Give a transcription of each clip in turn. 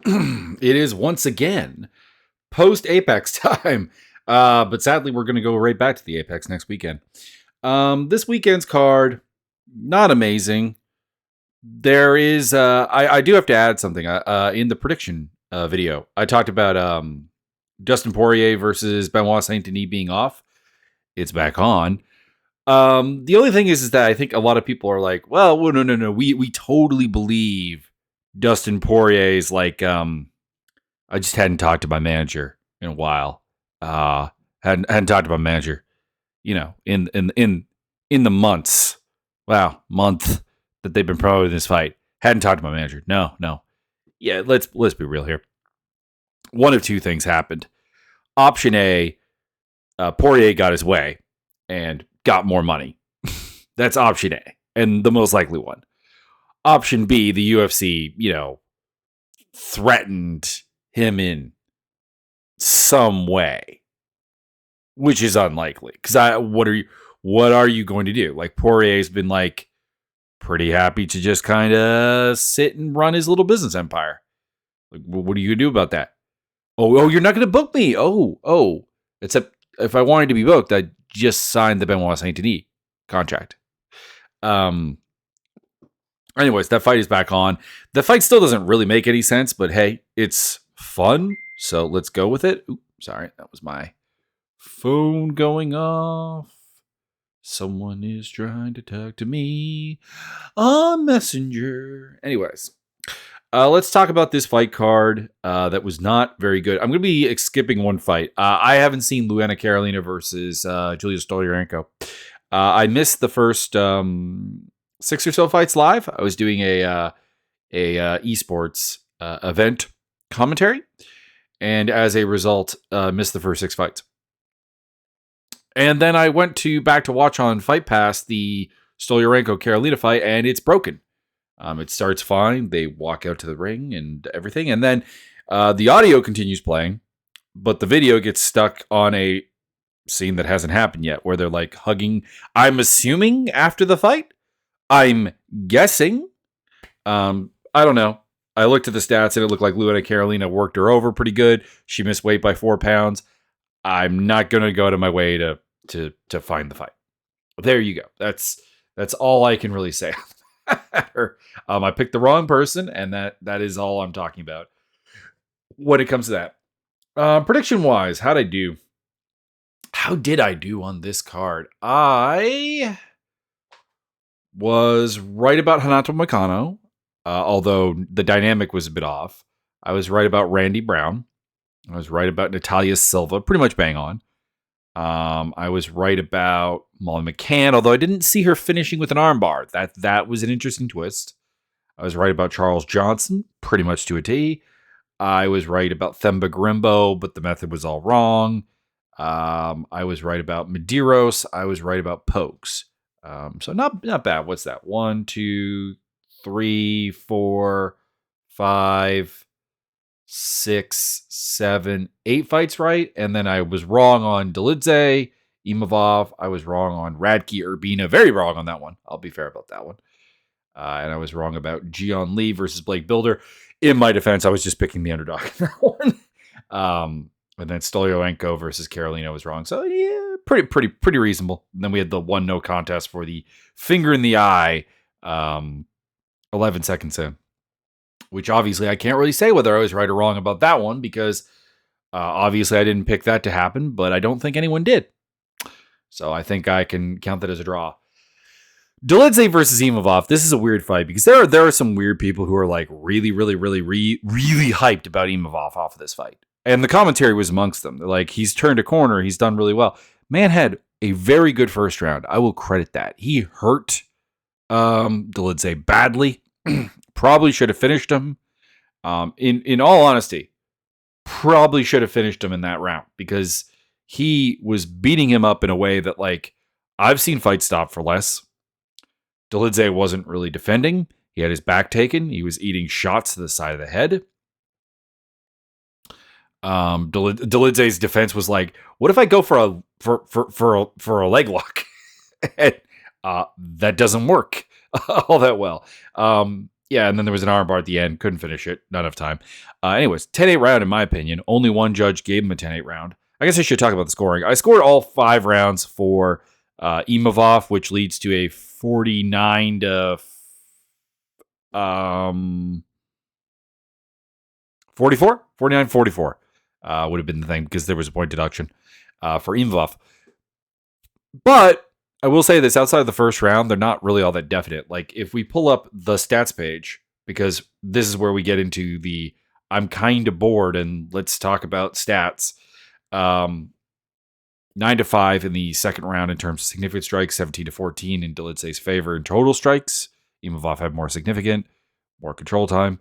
It is once again post-Apex time. But sadly, we're going to go right back to the Apex next weekend. This weekend's card, not amazing. There is, I do have to add something. In the prediction video, I talked about Dustin Poirier versus Benoit Saint-Denis being off. It's back on. The only thing is that I think a lot of people are like, well, no. We totally believe Dustin Poirier's like, I just hadn't talked to my manager in a while. Hadn't talked to my manager, in the month that they've been promoting this fight. Hadn't talked to my manager. No. Yeah, let's be real here. One of two things happened. Option A, Poirier got his way and got more money. That's option A, and the most likely one. Option B, the UFC, threatened him in some way, which is unlikely. Because what are you going to do? Like, Poirier's been like pretty happy to just kind of sit and run his little business empire. Like, what are you gonna do about that? Oh, you're not gonna book me. Oh. Except if I wanted to be booked, I just signed the Benoit Saint-Denis contract. Anyways, that fight is back on. The fight still doesn't really make any sense, but hey, it's fun, so let's go with it. Oops, sorry, that was my phone going off. Someone is trying to talk to me on Messenger. Anyways, let's talk about this fight card that was not very good. I'm going to be skipping one fight. I haven't seen Luana Carolina versus Julia Stoliarenko. I missed the first 6 or so fights live. I was doing a esports event commentary, and as a result, missed the first 6 fights. And then I went back to watch on Fight Pass the Stoliarenko Carolina fight, and it's broken. It starts fine. They walk out to the ring and everything, and then the audio continues playing, but the video gets stuck on a scene that hasn't happened yet, where they're like hugging. I'm assuming after the fight. I'm guessing. I don't know. I looked at the stats and it looked like Luana Carolina worked her over pretty good. She missed weight by 4 pounds. I'm not going to go to my way to find the fight. There you go. That's all I can really say. I picked the wrong person, and that is all I'm talking about when it comes to that. Prediction wise, how did I do on this card? I was right about Renato Moicano, although the dynamic was a bit off. I was right about Randy Brown. I was right about Natalia Silva, pretty much bang on. I was right about Molly McCann, although I didn't see her finishing with an armbar. That was an interesting twist. I was right about Charles Johnson, pretty much to a T. I was right about Themba Gorimbo, but the method was all wrong. I was right about Medeiros. I was right about Pokes. So not bad. What's that? 1, 2, 3, 4, 5, 6, 7, 8 fights right. And then I was wrong on Dolidze, Imavov. I was wrong on Radtke, Urbina. Very wrong on that one. I'll be fair about that one. And I was wrong about Gian Lee versus Blake Builder. In my defense, I was just picking the underdog in that one. And then Stoliarenko versus Carolina was wrong. So yeah, pretty reasonable. And then we had the 1-no contest for the finger in the eye, 11 seconds in, which obviously I can't really say whether I was right or wrong about that one, because obviously I didn't pick that to happen, but I don't think anyone did. So I think I can count that as a draw. Dolidze versus Imavov. This is a weird fight because there are some weird people who are like really hyped about Imavov off of this fight. And the commentary was amongst them. They're like, he's turned a corner. He's done really well. Man had a very good first round. I will credit that. He hurt Dolidze badly. Probably should have finished him. In all honesty, probably should have finished him in that round, because he was beating him up in a way that, like, I've seen fights stop for less. Dolidze wasn't really defending. He had his back taken. He was eating shots to the side of the head. Dolidze's defense was like, "What if I go for a leg lock?" And, that doesn't work all that well. Yeah, and then there was an armbar at the end. Couldn't finish it. Not enough time. Anyways, 10-8 round, in my opinion. Only one judge gave him a 10-8 round. I guess I should talk about the scoring. I scored all 5 rounds for Imavov, which leads to a 49 to 44? 49-44 would have been the thing because there was a point deduction for Imavov. But I will say this, outside of the first round, they're not really all that definite. Like, if we pull up the stats page, because this is where we get into the I'm kind of bored and let's talk about stats. 9-5 in the second round in terms of significant strikes, 17-14 in Dolidze's favor in total strikes. Imavov had more significant, more control time.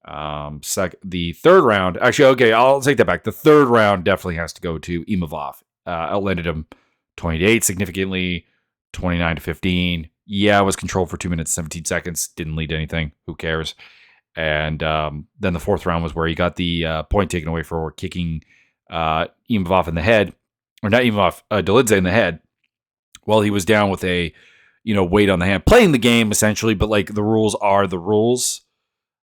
The third round, actually, okay, I'll take that back. The third round definitely has to go to Imavov. Outlanded him 20-8 significantly, 29-15. Yeah, it was controlled for 2 minutes, 17 seconds. Didn't lead to anything. Who cares? And then the fourth round was where he got the point taken away for kicking Imavov in the head. Or not Imavov, Dolidze in the head. While he was down with a, weight on the hand. Playing the game, essentially, but like the rules are the rules.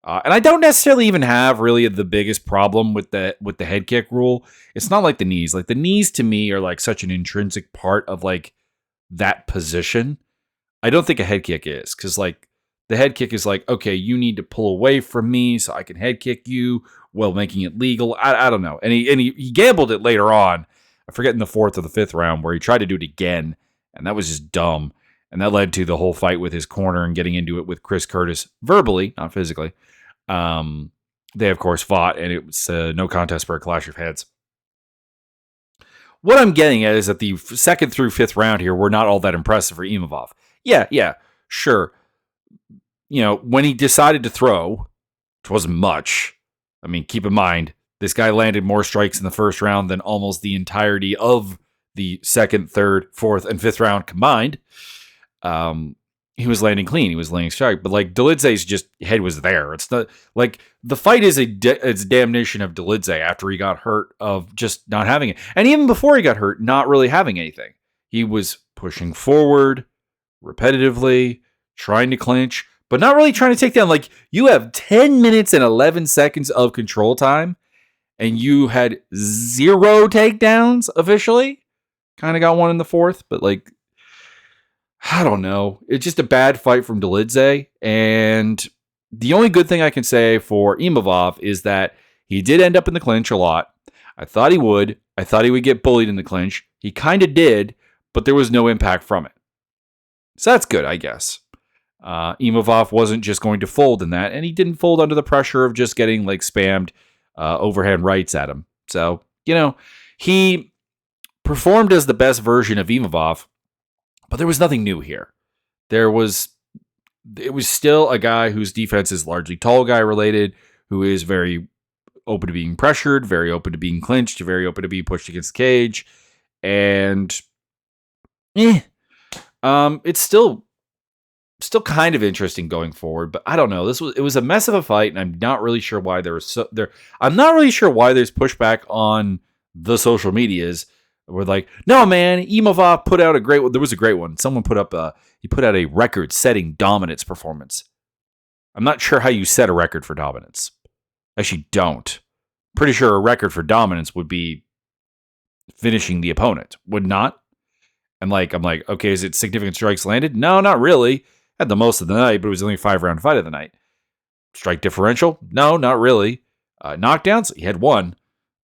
And I don't necessarily even have really the biggest problem with the head kick rule. It's not like the knees. Like the knees to me are like such an intrinsic part of like that position. I don't think a head kick is, because like the head kick is like, okay, you need to pull away from me so I can head kick you while making it legal. I don't know. And he gambled it later on. I forget in the fourth or the fifth round where he tried to do it again, and that was just dumb. And that led to the whole fight with his corner and getting into it with Chris Curtis verbally, not physically. They, of course, fought, and it was no contest for a clash of heads. What I'm getting at is that the second through fifth round here were not all that impressive for Imavov. Yeah, sure. When he decided to throw, which wasn't much. I mean, keep in mind, this guy landed more strikes in the first round than almost the entirety of the second, third, fourth, and fifth round combined. He was landing clean. He was landing strike. But like Dolidze's just head was there. It's not like the fight is it's damnation of Dolidze after he got hurt of just not having it. And even before he got hurt, not really having anything. He was pushing forward repetitively, trying to clinch, but not really trying to take down. Like, you have 10 minutes and 11 seconds of control time, and you had 0 takedowns officially. Kind of got one in the fourth, but like, I don't know. It's just a bad fight from Dolidze. And the only good thing I can say for Imavov is that he did end up in the clinch a lot. I thought he would. I thought he would get bullied in the clinch. He kind of did, but there was no impact from it. So that's good, I guess. Imavov wasn't just going to fold in that, and he didn't fold under the pressure of just getting like spammed overhand rights at him. So, he performed as the best version of Imavov, but there was nothing new here. It was still a guy whose defense is largely tall guy related, who is very open to being pressured, very open to being clinched, very open to being pushed against the cage. And it's still kind of interesting going forward, but I don't know. It was a mess of a fight, and I'm not really sure why I'm not really sure why there's pushback on the social medias. We're like, no, man, Imavov put out a great one. There was a great one. Someone put out a record-setting dominance performance. I'm not sure how you set a record for dominance. Actually, don't. Pretty sure a record for dominance would be finishing the opponent, would not? I'm like, okay, is it significant strikes landed? No, not really. Had the most of the night, but it was only a 5-round fight of the night. Strike differential? No, not really. Knockdowns? He had one.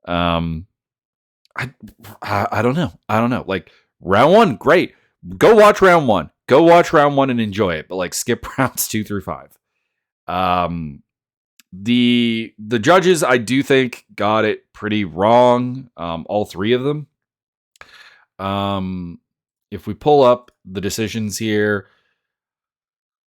I don't know. Like, round one, great. Go watch round one. Go watch round one and enjoy it. But like, skip rounds 2 through 5. The judges, I do think, got it pretty wrong. All 3 of them. If we pull up the decisions here,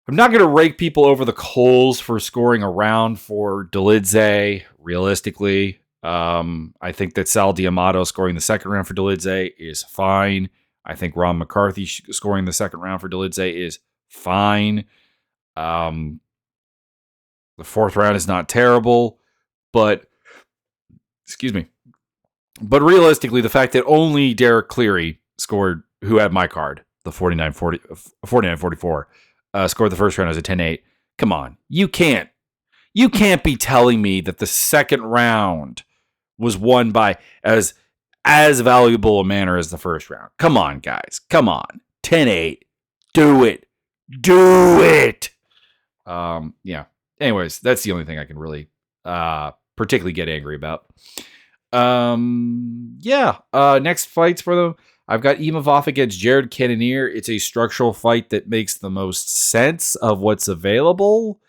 I'm not going to rake people over the coals for scoring a round for Dolidze. Realistically, I think that Sal D'Amato scoring the second round for Dolidze is fine. I think Ron McCarthy scoring the second round for Dolidze is fine. The fourth round is not terrible, but realistically, the fact that only Derek Cleary scored, who had my card, the 49-44, scored the first round as a 10-8, Come on. You can't be telling me that the second round was won by as valuable a manner as the first round. Come on, guys. Come on. 10-8. Do it. Do it. Yeah. Anyways, that's the only thing I can really particularly get angry about. Next fights for them. I've got Imavov against Jared Cannonier. It's a structural fight that makes the most sense of what's available.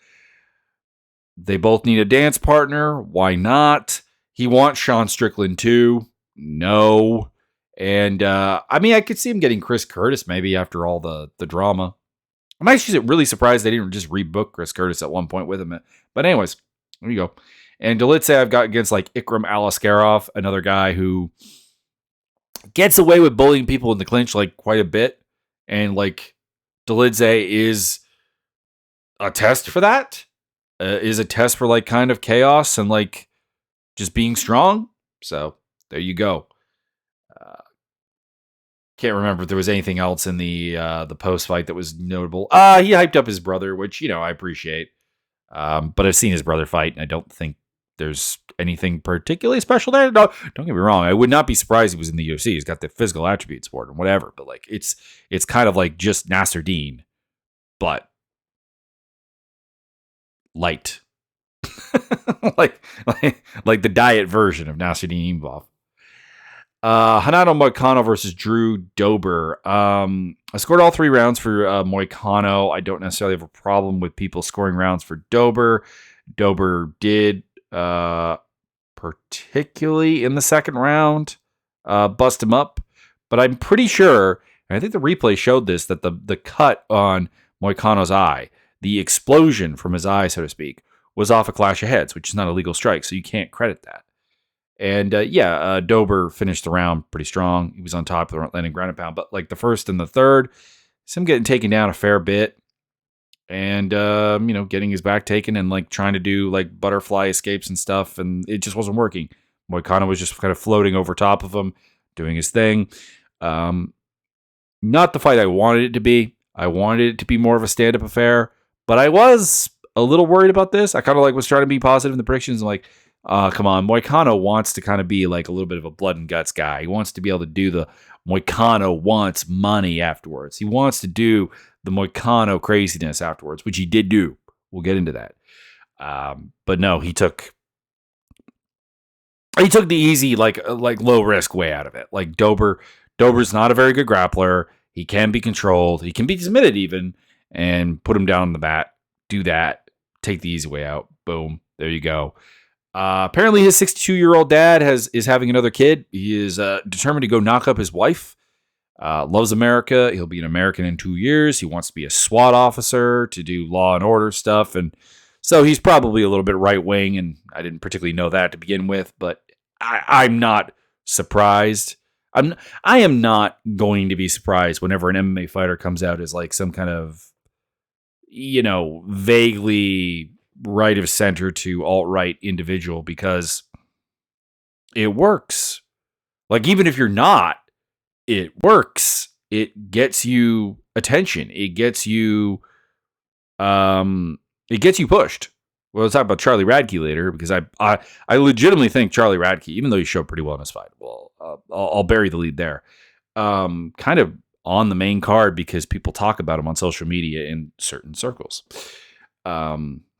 They both need a dance partner. Why not? He wants Sean Strickland too. No. And I could see him getting Chris Curtis maybe after all the drama. I'm actually really surprised they didn't just rebook Chris Curtis at one point with him. But anyways, there you go. And Dolidze I've got against like Ikram Alaskarov, another guy who gets away with bullying people in the clinch like quite a bit. And like Dolidze is a test for that. Is a test for like kind of chaos and like just being strong. So there you go. Can't remember if there was anything else in the post fight that was notable. He hyped up his brother, which I appreciate. But I've seen his brother fight, and I don't think there's anything particularly special there. No, don't get me wrong. I would not be surprised he was in the UFC. He's got the physical attributes for it and whatever. But like it's kind of like just Nasser Dean, but light. like the diet version of Nasruddin Imavov. Renato Moicano versus Drew Dober. I scored all 3 rounds for Moicano. I don't necessarily have a problem with people scoring rounds for Dober. Dober did, particularly in the second round, bust him up. But I'm pretty sure, and I think the replay showed this, that the cut on Moicano's eye, the explosion from his eye, so to speak, was off a clash of heads, which is not a legal strike, so you can't credit that. And Dober finished the round pretty strong. He was on top of the landing ground and pound, but like the first and the third, it's him getting taken down a fair bit, and getting his back taken and like trying to do like butterfly escapes and stuff, and it just wasn't working. Moicano was just kind of floating over top of him, doing his thing. Not the fight I wanted it to be. I wanted it to be more of a stand-up affair, but I was a little worried about this. I kind of like was trying to be positive in the predictions. I'm like, come on, Moicano wants to kind of be like a little bit of a blood and guts guy. He wants to be able to do the Moicano wants money afterwards. He wants to do the Moicano craziness afterwards, which he did do. We'll get into that. But no, he took the easy, like low risk way out of it. Like Dober's not a very good grappler. He can be controlled. He can be submitted even, and put him down on the mat. Do that. Take the easy way out. Boom. There you go. Apparently his 62-year-old dad is having another kid. He is determined to go knock up his wife. Loves America. He'll be an American in 2 years. He wants to be a SWAT officer to do law and order stuff. And so he's probably a little bit right-wing, and I didn't particularly know that to begin with, but I'm not surprised. I am not going to be surprised whenever an MMA fighter comes out as like some kind of, vaguely right of center to alt-right individual, because it works. Like, even if you're not, it works. It gets you attention. It gets you pushed. Well, let's talk about Charlie Radtke later, because I legitimately think Charlie Radtke, even though he showed pretty well in his fight, well, I'll bury the lead there. Kind of on the main card because people talk about him on social media in certain circles.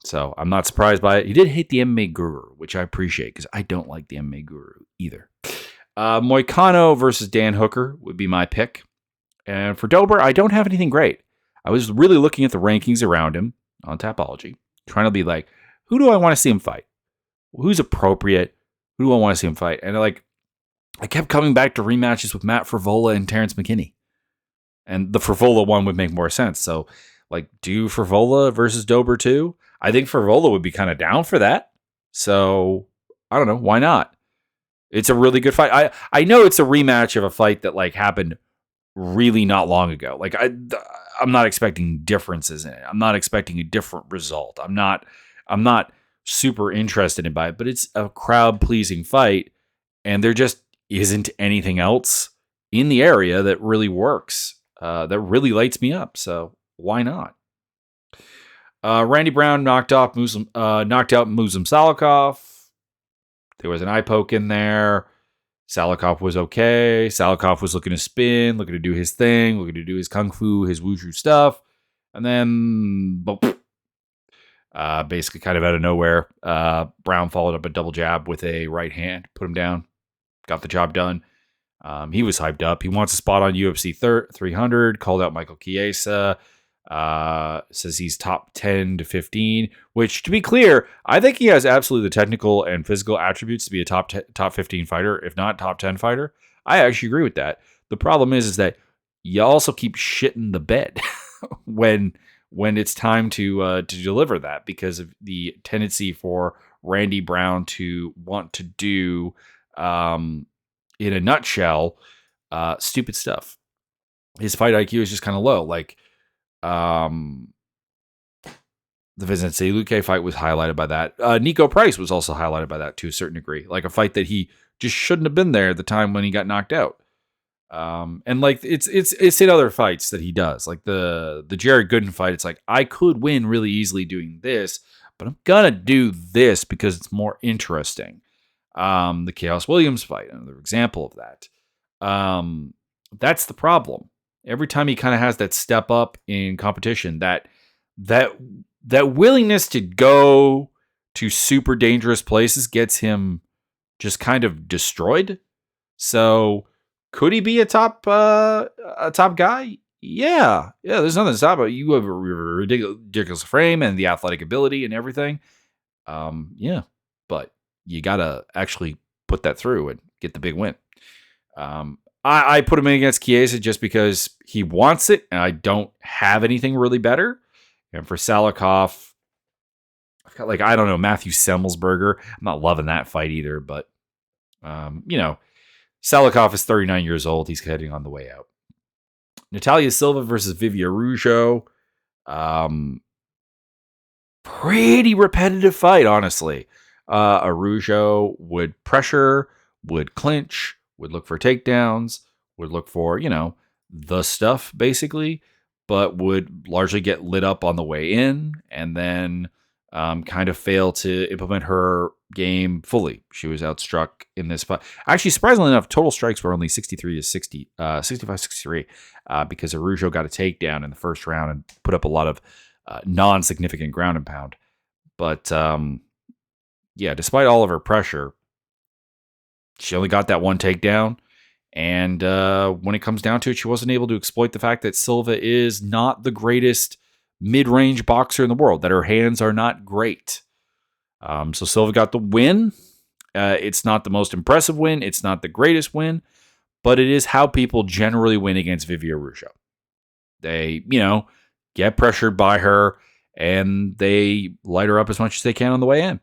So I'm not surprised by it. He did hate the MMA Guru, which I appreciate because I don't like the MMA Guru either. Moicano versus Dan Hooker would be my pick. And for Dober, I don't have anything great. I was really looking at the rankings around him on Tapology, trying to be like, who do I want to see him fight? Who's appropriate? Who do I want to see him fight? And I kept coming back to rematches with Matt Frevola and Terrence McKinney. And the Frevola one would make more sense. So, do Frevola versus Dober too? I think Frevola would be kind of down for that. So, I don't know. Why not? It's a really good fight. I know it's a rematch of a fight that, happened really not long ago. I'm not expecting differences in it. I'm not expecting a different result. I'm not super interested in it, but it's a crowd-pleasing fight, and there just isn't anything else in the area that really works. That really lights me up. So why not? Randy Brown knocked out Muslim Salikov. There was an eye poke in there. Salikov was okay. Salikov was looking to spin, looking to do his thing, looking to do his kung fu, his wushu stuff. And then, basically kind of out of nowhere, Brown followed up a double jab with a right hand, put him down, got the job done. He was hyped up. He wants a spot on UFC 300, called out Michael Chiesa. Says he's top 10 to 15, which, to be clear, I think he has absolutely the technical and physical attributes to be a top 15 fighter, if not top 10 fighter. I actually agree with that. The problem is that you also keep shitting the bed when it's time to deliver that, because of the tendency for Randy Brown to want to do, in a nutshell, stupid stuff. His fight IQ is just kind of low. Like, the Vicente Luque fight was highlighted by that. Nico Price was also highlighted by that to a certain degree. Like a fight that he just shouldn't have been there at the time when he got knocked out. And like it's in other fights that he does. Like the Jared Gooden fight, it's like, I could win really easily doing this, but I'm gonna do this because it's more interesting. The Chaos Williams fight, another example of that. That's the problem. Every time he kind of has that step up in competition, that willingness to go to super dangerous places gets him just kind of destroyed. So could he be a top guy? Yeah. There's nothing to stop it. You have a ridiculous frame and the athletic ability and everything. Yeah, but you gotta actually put that through and get the big win. I put him in against Chiesa just because he wants it, and I don't have anything really better. And for Salikov, I've got Matthew Semmelsberger. I'm not loving that fight either, but Salikov is 39 years old. He's heading on the way out. Natalia Silva versus Vivia Araujo. Pretty repetitive fight, honestly. Araujo would pressure, would clinch, would look for takedowns, would look for, the stuff, basically, but would largely get lit up on the way in, and then kind of fail to implement her game fully. She was outstruck in this fight. Actually, surprisingly enough, total strikes were only 65-63, because Araujo got a takedown in the first round and put up a lot of non-significant ground and pound. But, despite all of her pressure, she only got that one takedown, and when it comes down to it, she wasn't able to exploit the fact that Silva is not the greatest mid-range boxer in the world, that her hands are not great. So Silva got the win. It's not the most impressive win. It's not the greatest win, but it is how people generally win against Vivia Araujo. They, get pressured by her, and they light her up as much as they can on the way in.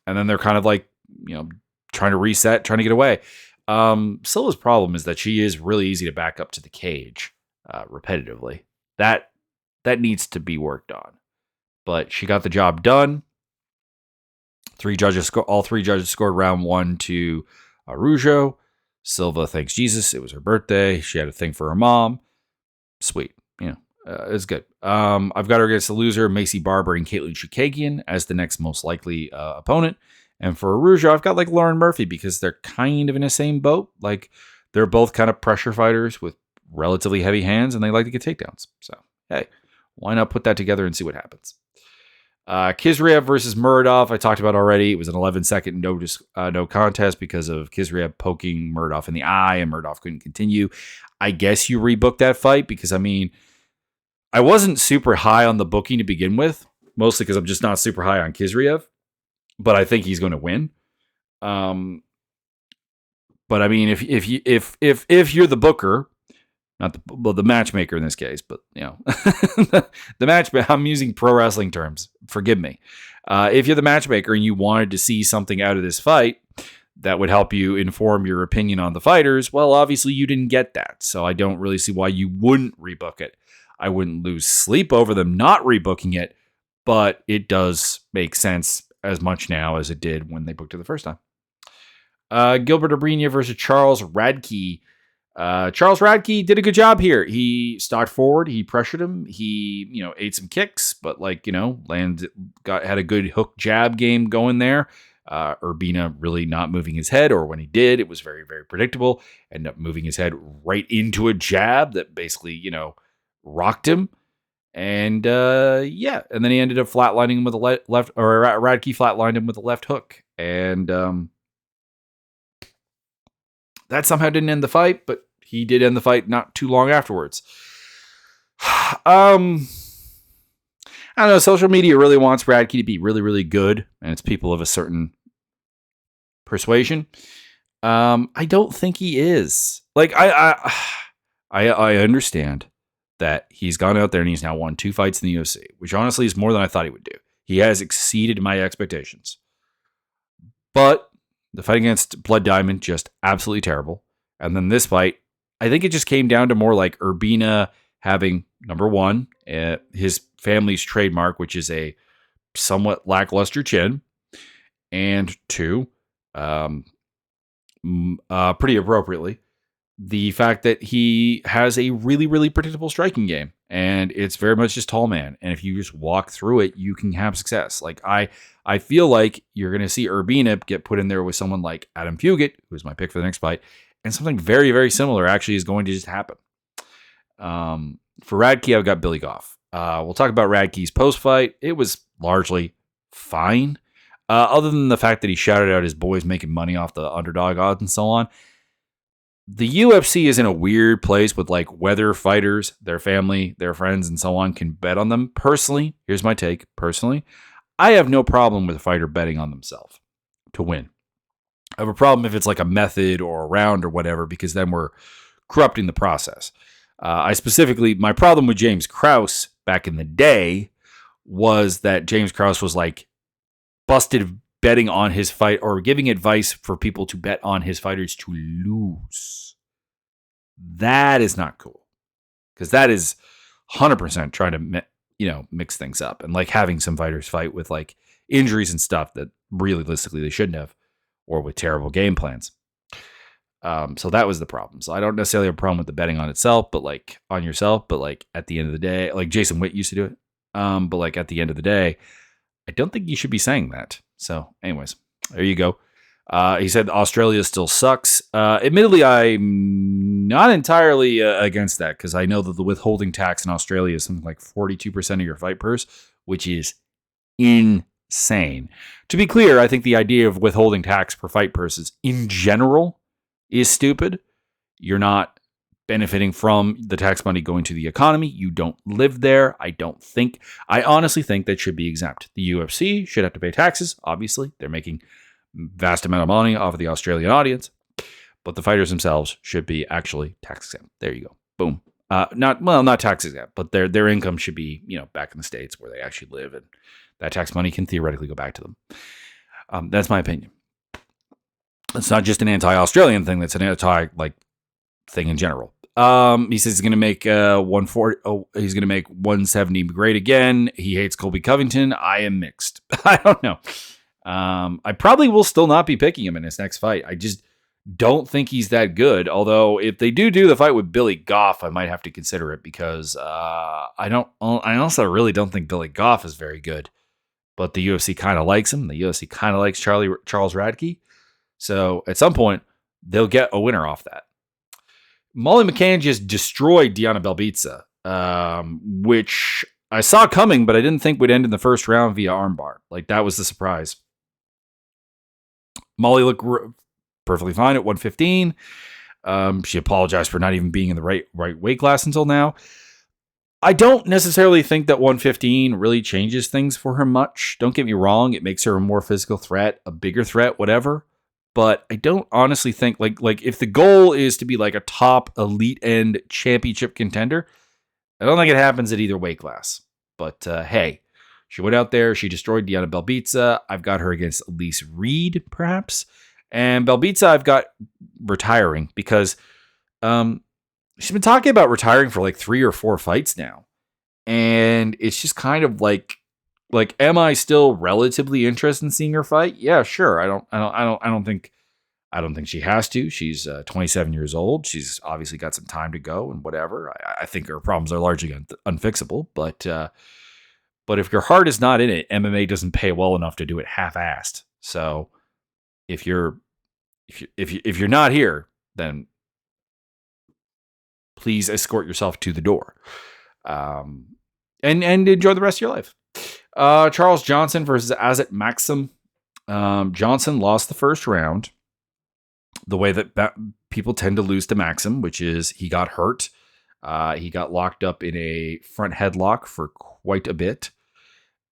And then they're kind of like, trying to reset, trying to get away. Silva's problem is that she is really easy to back up to the cage repetitively. That needs to be worked on. But she got the job done. All three judges scored round one to Araujo. Silva thanks Jesus. It was her birthday. She had a thing for her mom. Sweet. It's good. I've got her against the loser, Macy Barber and Caitlin Chukagian, as the next most likely opponent. And for Araujo, I've got Lauren Murphy, because they're kind of in the same boat. Like, they're both kind of pressure fighters with relatively heavy hands, and they like to get takedowns. So, hey, why not put that together and see what happens? Kizriev versus Muradov, I talked about already. It was an 11-second no contest because of Kizriev poking Muradov in the eye, and Muradov couldn't continue. I guess you rebook that fight because, I wasn't super high on the booking to begin with, mostly because I'm just not super high on Kizriev. But I think he's going to win. But if you're the booker, not the matchmaker in this case, but the matchmaker, I'm using pro wrestling terms. Forgive me. If you're the matchmaker and you wanted to see something out of this fight that would help you inform your opinion on the fighters, well, obviously you didn't get that. So I don't really see why you wouldn't rebook it. I wouldn't lose sleep over them not rebooking it, but it does make sense as much now as it did when they booked it the first time. Gilbert Abrina versus Charles Radtke. Charles Radtke did a good job here. He stalked forward. He pressured him. He, ate some kicks, but had a good hook jab game going there. Urbina really not moving his head, or when he did, it was very, very predictable. Ended up moving his head right into a jab that basically, rocked him. And and then he ended up flatlining him with a left, or Radtke flatlined him with a left hook. And that somehow didn't end the fight, but he did end the fight not too long afterwards. I don't know. Social media really wants Radtke to be really, really good, and it's people of a certain persuasion. I don't think he is. Like, I understand that he's gone out there and he's now won 2 fights in the UFC, which honestly is more than I thought he would do. He has exceeded my expectations. But the fight against Blood Diamond, just absolutely terrible. And then this fight, I think it just came down to more like Urbina having, number one, his family's trademark, which is a somewhat lackluster chin, and 2, pretty appropriately, the fact that he has a really, really predictable striking game, and it's very much just tall man. And if you just walk through it, you can have success. Like I feel like you're going to see Urbina get put in there with someone like Adam Fugit, who's my pick for the next fight, and something very, very similar actually is going to just happen. For Radtke, I've got Billy Goff. We'll talk about Radtke's post-fight. It was largely fine, other than the fact that he shouted out his boys making money off the underdog odds and so on. The UFC is in a weird place with like whether fighters, their family, their friends, and so on can bet on them. Personally, here's my take. Personally, I have no problem with a fighter betting on themselves to win. I have a problem if it's like a method or a round or whatever, because then we're corrupting the process. My problem with James Krause back in the day was that James Krause was like busted betting on his fight, or giving advice for people to bet on his fighters to lose. That is not cool, because that is 100% trying to mix things up, and like having some fighters fight with like injuries and stuff that realistically they shouldn't have, or with terrible game plans. So that was the problem. So I don't necessarily have a problem with the betting on itself, but like on yourself, but like at the end of the day, like Jason Witt used to do it. But like at the end of the day, I don't think you should be saying that. So anyways, there you go. He said Australia still sucks. Admittedly, I'm not entirely against that, because I know that the withholding tax in Australia is something like 42% of your fight purse, which is insane. To be clear, I think the idea of withholding tax per fight purses in general is stupid. You're not benefiting from the tax money going to the economy. You don't live there. I honestly think that should be exempt. The UFC should have to pay taxes. Obviously, they're making vast amount of money off of the Australian audience, but the fighters themselves should be actually tax exempt. There you go. Boom. Not tax exempt, but their income should be, back in the States where they actually live, and that tax money can theoretically go back to them. That's my opinion. It's not just an anti-Australian thing. That's an anti thing in general. He says he's going to make 140. Oh, he's going to make 170 great again. He hates Colby Covington. I am mixed. I don't know. I probably will still not be picking him in his next fight. I just don't think he's that good. Although if they do the fight with Billy Goff, I might have to consider it, because I also really don't think Billy Goff is very good. But the UFC kind of likes him. The UFC kind of likes Charles Radtke. So at some point, they'll get a winner off that. Molly McCann just destroyed Diana Belbitsa, which I saw coming, but I didn't think would end in the first round via armbar. Like, that was the surprise. Molly looked perfectly fine at 115. She apologized for not even being in the right weight class until now. I don't necessarily think that 115 really changes things for her much. Don't get me wrong. It makes her a more physical threat, a bigger threat, whatever. But I don't honestly think, like if the goal is to be like a top elite end championship contender, I don't think it happens at either weight class. But hey, she went out there. She destroyed Diana Belbitsa. I've got her against Elise Reed, perhaps. And Belbitsa I've got retiring, because she's been talking about retiring for like 3 or 4 fights now. And it's just kind of like, am I still relatively interested in seeing her fight? Yeah, sure. I don't think I don't think she has to. She's 27 years old. She's obviously got some time to go and whatever. I think her problems are largely unfixable. But if your heart is not in it, MMA doesn't pay well enough to do it half-assed. So if you're not here, then please escort yourself to the door, and enjoy the rest of your life. Charles Johnson versus Azat Maxim. Johnson lost the first round the way that people tend to lose to Maxim, which is he got hurt. He got locked up in a front headlock for quite a bit,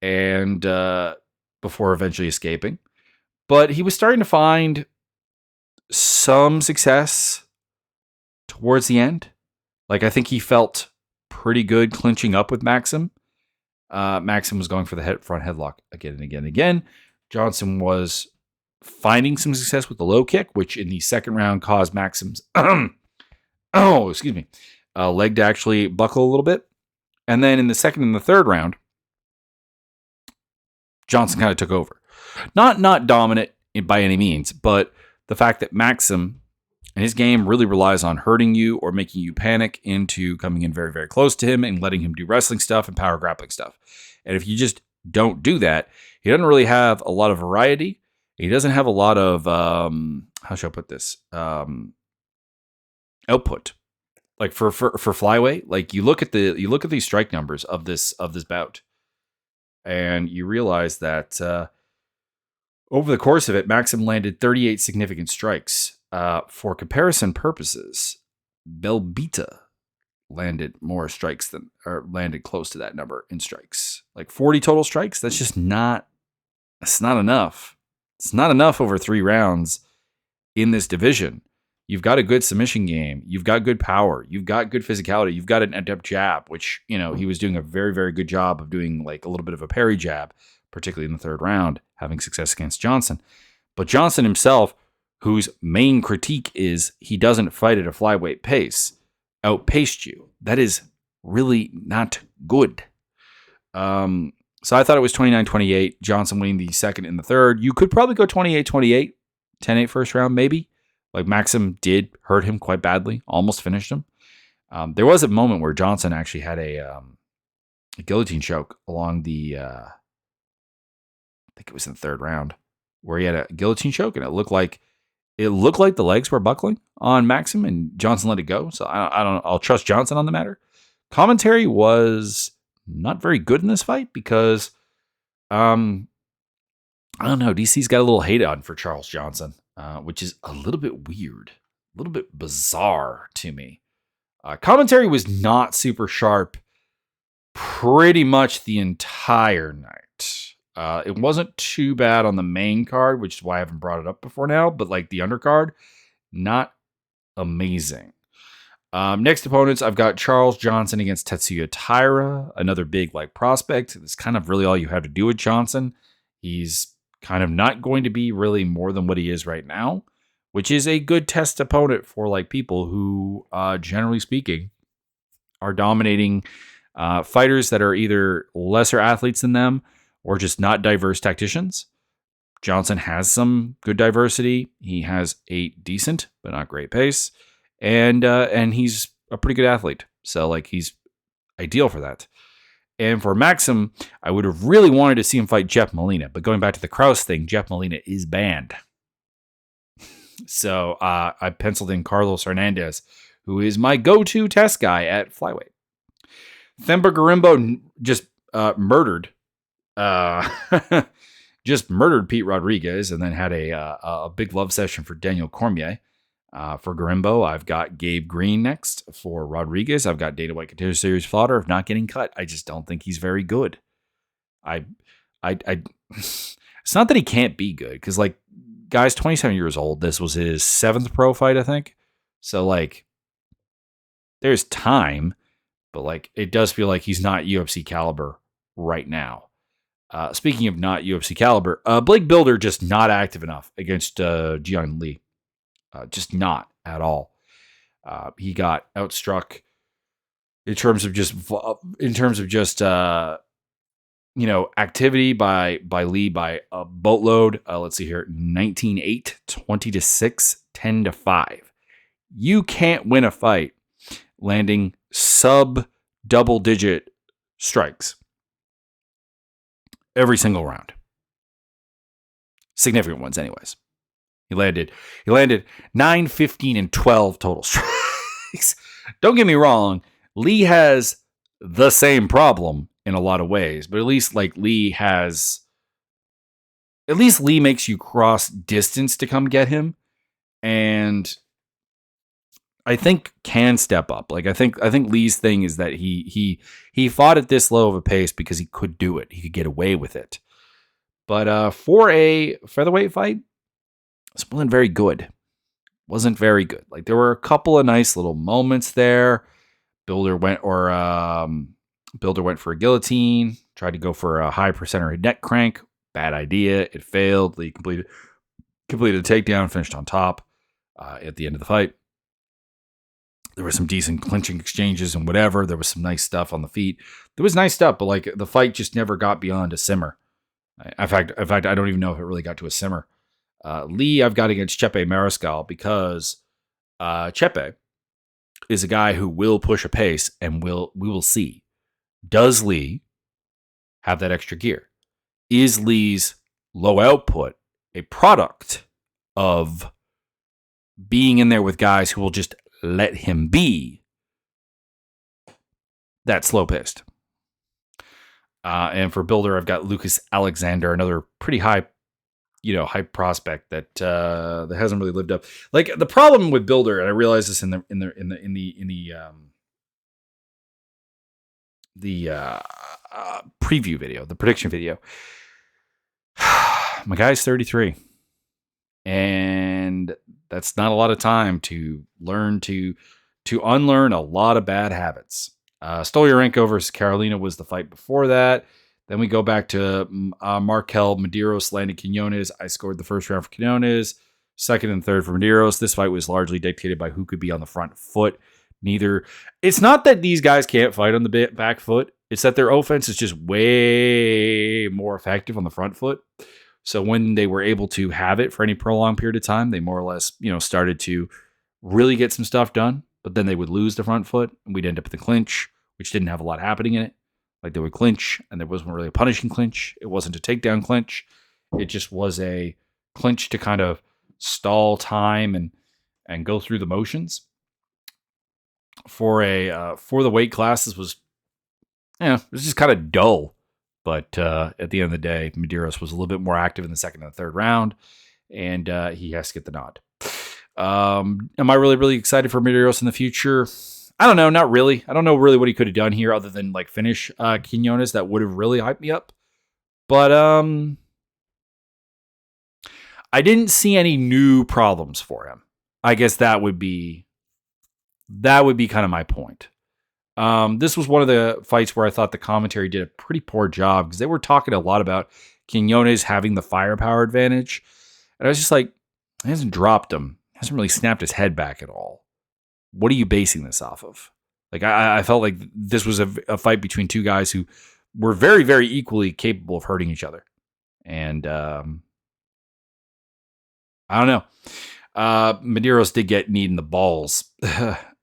and before eventually escaping. But he was starting to find some success towards the end. Like, I think he felt pretty good clinching up with Maxim. Maxim was going for the front headlock again and again and again. Johnson was finding some success with the low kick, which in the second round caused Maxim's leg to actually buckle a little bit. And then in the second and the third round, Johnson kind of took over. Not dominant by any means, but the fact that Maxim and his game really relies on hurting you or making you panic into coming in very, very close to him and letting him do wrestling stuff and power grappling stuff. And if you just don't do that, he doesn't really have a lot of variety. He doesn't have a lot of, how should I put this? Output. Like for flyweight, like you look at these strike numbers of this bout, and you realize that over the course of it, Maxim landed 38 significant strikes. For comparison purposes, Belbita landed more strikes landed close to that number in strikes. Like 40 total strikes. That's just not enough. It's not enough over 3 rounds in this division. You've got a good submission game. You've got good power. You've got good physicality. You've got an adept jab, which, he was doing a very, very good job of doing like a little bit of a parry jab, particularly in the third round, having success against Johnson. But Johnson himself, whose main critique is he doesn't fight at a flyweight pace, outpaced you. That is really not good. So I thought it was 29-28, Johnson winning the second and the third. You could probably go 28-28, 10-8 first round, maybe. Like Maxim did hurt him quite badly, almost finished him. There was a moment where Johnson actually had a guillotine choke along the, I think it was in the third round, where he had a guillotine choke, and it looked like the legs were buckling on Maxim, and Johnson let it go. So I don't know. I'll trust Johnson on the matter. Commentary was not very good in this fight because, I don't know. DC's got a little hate on for Charles Johnson, which is a little bit weird, a little bit bizarre to me. Commentary was not super sharp pretty much the entire night. It wasn't too bad on the main card, which is why I haven't brought it up before now, but like the undercard, not amazing. Next opponents, I've got Charles Johnson against Tetsuya Taira, another big like prospect. That's kind of really all you have to do with Johnson. He's kind of not going to be really more than what he is right now, which is a good test opponent for like people who, generally speaking, are dominating fighters that are either lesser athletes than them or just not diverse tacticians. Johnson has some good diversity. He has a decent but not great pace, and he's a pretty good athlete. So like he's ideal for that. And for Maxim, I would have really wanted to see him fight Jeff Molina, but going back to the Krause thing, Jeff Molina is banned. So I penciled in Carlos Hernandez, who is my go-to test guy at flyweight. Themba Gorimbo just murdered Pete Rodriguez, and then had a big love session for Daniel Cormier. For Gorimbo, I've got Gabe Green next. For Rodriguez, I've got Dana White Contender Series fodder of not getting cut. I just don't think he's very good. It's not that he can't be good, because like guy's 27 years old. This was his 7th pro fight, I think. So like, there's time, but like it does feel like he's not UFC caliber right now. Speaking of not UFC caliber, Blake Builder just not active enough against Jian Lee. Just not at all. He got outstruck in terms of just activity by Lee by a boatload. Let's see here, 19-8, 20-6, 10-5. You can't win a fight landing sub double-digit strikes every single round. Significant ones, anyways. He landed 9, 15, and 12 total strikes. Don't get me wrong, Lee has the same problem in a lot of ways, but at least Lee makes you cross distance to come get him, and I think can step up. I think Lee's thing is that he fought at this low of a pace because he could do it. He could get away with it. But for a featherweight fight, this wasn't very good. There were a couple of nice little moments there. Builder went for a guillotine, tried to go for a high percenter neck crank. Bad idea. It failed. Lee completed a takedown, finished on top at the end of the fight. There were some decent clinching exchanges and whatever. There was some nice stuff on the feet. There was nice stuff, but the fight just never got beyond a simmer. In fact, I don't even know if it really got to a simmer. Lee, I've got against Chepe Mariscal because Chepe is a guy who will push a pace, and we will see. Does Lee have that extra gear? Is Lee's low output a product of being in there with guys who will just let him be that slow-paced? And for Builder, I've got Lucas Alexander, another pretty high prospect that hasn't really lived up. The problem with Builder, and I realized this in the preview video, the prediction video. My guy's 33, and that's not a lot of time to learn to unlearn a lot of bad habits. Stolyarenko versus Carolina was the fight before that. Then we go back to Markel Medeiros landing Quinones. I scored the first round for Quinones, second and third for Medeiros. This fight was largely dictated by who could be on the front foot. It's not that these guys can't fight on the back foot. It's that their offense is just way more effective on the front foot. So when they were able to have it for any prolonged period of time, they more or less, started to really get some stuff done. But then they would lose the front foot, and we'd end up with the clinch, which didn't have a lot happening in it. They would clinch, and there wasn't really a punishing clinch. It wasn't a takedown clinch. It just was a clinch to kind of stall time and go through the motions. For the weight classes was just kind of dull. But at the end of the day, Medeiros was a little bit more active in the second and third round, and he has to get the nod. Am I really, really excited for Medeiros in the future? I don't know, not really. I don't know really what he could have done here other than finish Quinones. That would have really hyped me up. But I didn't see any new problems for him. I guess that would be kind of my point. This was one of the fights where I thought the commentary did a pretty poor job because they were talking a lot about Quinones having the firepower advantage. And I was just like, he hasn't dropped him. He hasn't really snapped his head back at all. What are you basing this off of? I felt like this was a fight between two guys who were very, very equally capable of hurting each other. And I don't know. Medeiros did get kneed in the balls.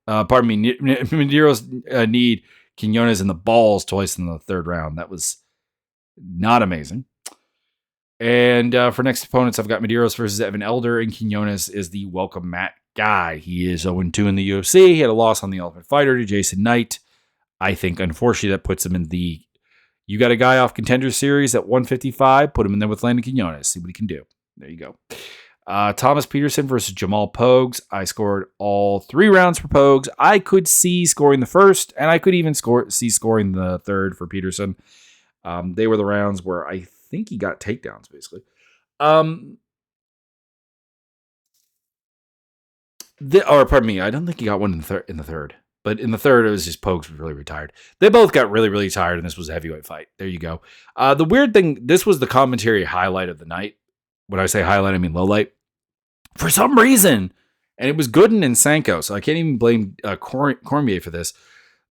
Medeiros kneed Quinones in the balls twice in the third round. That was not amazing. And for next opponents, I've got Medeiros versus Evan Elder, and Quinones is the welcome mat guy. He is 0-2 in the UFC. He had a loss on the Ultimate Fighter to Jason Knight. I think, unfortunately, that puts him in the you got a guy off Contender Series at 155, put him in there with Landon Quinones, see what he can do. There you go. Thomas Peterson versus Jamal Pogues. I scored all 3 rounds for Pogues. I could see scoring the first, and I could even see scoring the third for Peterson. They were the rounds where I think he got takedowns, basically. I don't think he got one in the third. But in the third, it was just Pogues was really retired. They both got really, really tired, and this was a heavyweight fight. There you go. The weird thing, this was the commentary highlight of the night. When I say highlight, I mean low light. For some reason, and it was Gooden and Sanko, so I can't even blame Cormier for this.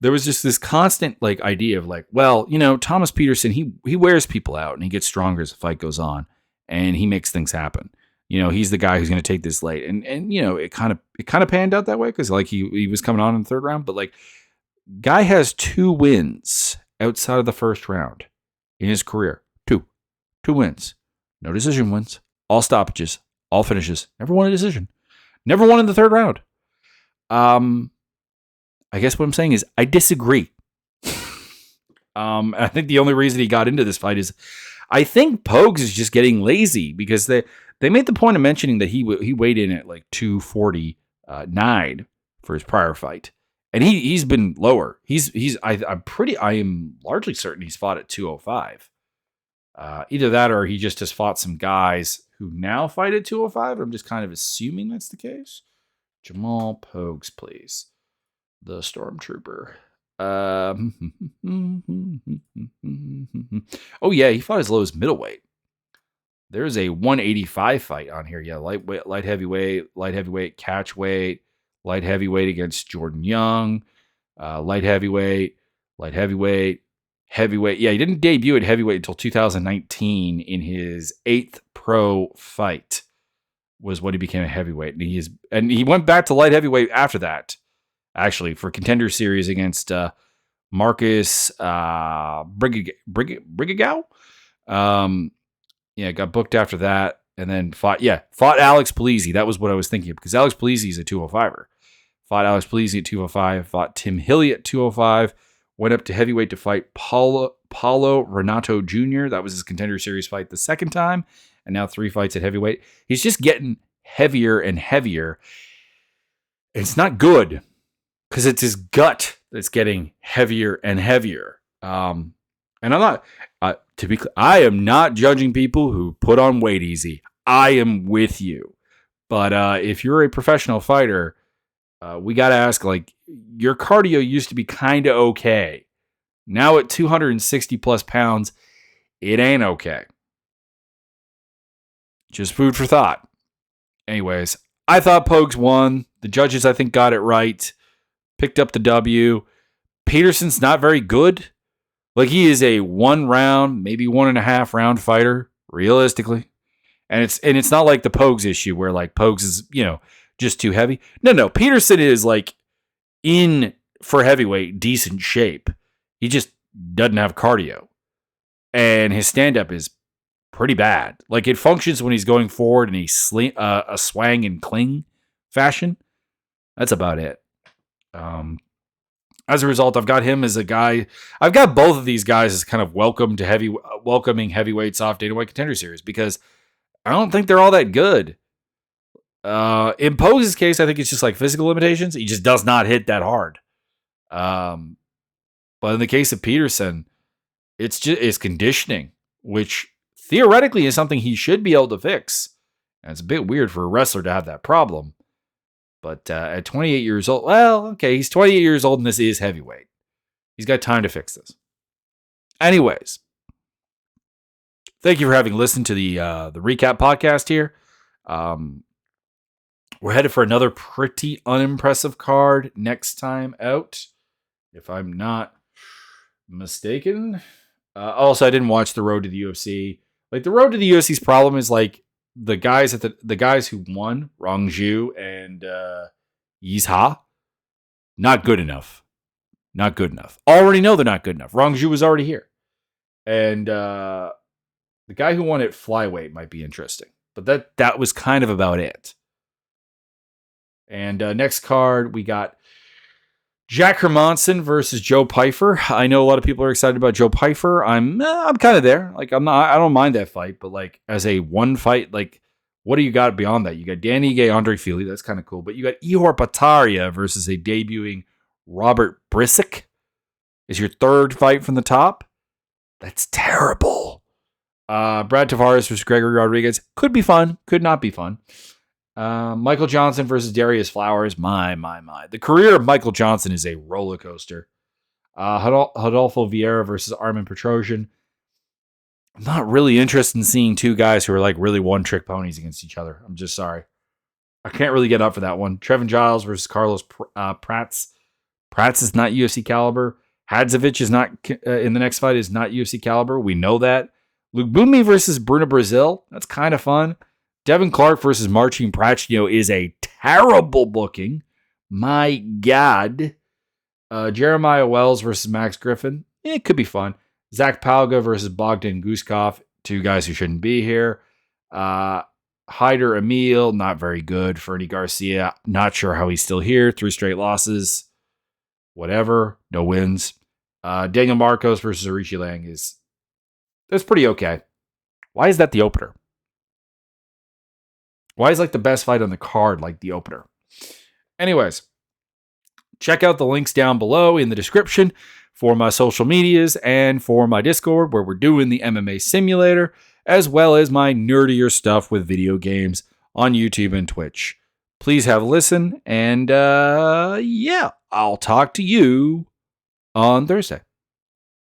there was just this constant like idea of like, well, Thomas Peterson, he wears people out and he gets stronger as the fight goes on and he makes things happen. He's the guy who's going to take this late. And it kind of panned out that way because like he was coming on in the third round, but like guy has 2 wins outside of the first round in his career. 2 wins. No decision wins. All stoppages. All finishes. Never won a decision. Never won in the third round. I guess what I'm saying is I disagree. I think the only reason he got into this fight is I think Pogues is just getting lazy because they made the point of mentioning that he weighed in at like 249 for his prior fight. And he's been lower. I am largely certain he's fought at 205. Either that or he just has fought some guys who now fight at 205. I'm just kind of assuming that's the case. Jamal Pogues, please. The Stormtrooper. Oh yeah, he fought as low as middleweight. There's a 185 fight on here. Yeah, light heavyweight, catch weight, light heavyweight against Jordan Young, light heavyweight, heavyweight. Yeah, he didn't debut at heavyweight until 2019 in his 8th pro fight was when he became a heavyweight. And he went back to light heavyweight after that, actually, for Contender Series against Marcus Brigagao. Got booked after that and then fought Alex Polizzi. That was what I was thinking of because Alex Polizzi is a 205er. Fought Alex Polizzi at 205, fought Tim Hilly at 205, went up to heavyweight to fight Paulo Renato Jr. That was his Contender Series fight the second time, and now 3 fights at heavyweight. He's just getting heavier and heavier. It's not good because it's his gut that's getting heavier and heavier. And I'm not, to be clear, I am not judging people who put on weight easy. I am with you. But if you're a professional fighter, we got to ask, like, your cardio used to be kind of okay. Now at 260 plus pounds, it ain't okay. Just food for thought. Anyways, I thought Pogues won. The judges, I think, got it right. Picked up the W. Peterson's not very good. Like, he is a 1 round, maybe 1.5 round fighter, realistically. And it's not like the Pogues issue where, like, Pogues is, just too heavy. No. Peterson is, like, in, for heavyweight, decent shape. He just doesn't have cardio. And his stand-up is pretty bad. Like, it functions when he's going forward in a swang and cling fashion. That's about it. As a result, I've got him as a guy. I've got both of these guys as kind of welcoming heavyweights off Dana White Contender Series because I don't think they're all that good. In Pogues' case, I think it's just like physical limitations. He just does not hit that hard. But in the case of Peterson, it's conditioning, which theoretically is something he should be able to fix. And it's a bit weird for a wrestler to have that problem. But at 28 years old, well, okay, he's 28 years old and this is heavyweight. He's got time to fix this. Anyways, thank you for having listened to the recap podcast here. We're headed for another pretty unimpressive card next time out, if I'm not mistaken. Also, I didn't watch the Road to the UFC. Like, the Road to the UFC's problem is like the guys who won, Rongju and Yizha, not good enough. Not good enough. Already know they're not good enough. Rongju was already here. And the guy who won at flyweight might be interesting. But that was kind of about it. And next card, we got Jack Hermanson versus Joe Pyfer. I know a lot of people are excited about Joe Pyfer. I'm kind of there. Like, I don't mind that fight, but like as a one fight, like, what do you got beyond that? You got Danny Ige, Andre Fili. That's kind of cool. But you got Ihor Pataria versus a debuting Robert Brisick. Is your third fight from the top? That's terrible. Brad Tavares versus Gregory Rodriguez. Could be fun. Could not be fun. Michael Johnson versus Darius Flowers. My. The career of Michael Johnson is a roller coaster. Rodolfo Vieira versus Armin Petrosian. I'm not really interested in seeing two guys who are like really one-trick ponies against each other. I'm just sorry. I can't really get up for that one. Trevin Giles versus Carlos Prats. Prats is not UFC caliber. Hadzovic is not in the next fight is not UFC caliber. We know that. Luke Bumi versus Bruno Brazil. That's kind of fun. Devin Clark versus Marcin Prachnio is a terrible booking. My God. Jeremiah Wells versus Max Griffin. It could be fun. Zach Palga versus Bogdan Guskov. Two guys who shouldn't be here. Hyder Emil, not very good. Fernie Garcia, not sure how he's still here. 3 straight losses. Whatever. No wins. Daniel Marcos versus Arishi Lang that's pretty okay. Why is that the opener? Why is like the best fight on the card like the opener? Anyways, check out the links down below in the description for my social medias and for my Discord where we're doing the MMA simulator, as well as my nerdier stuff with video games on YouTube and Twitch. Please have a listen, and yeah, I'll talk to you on Thursday.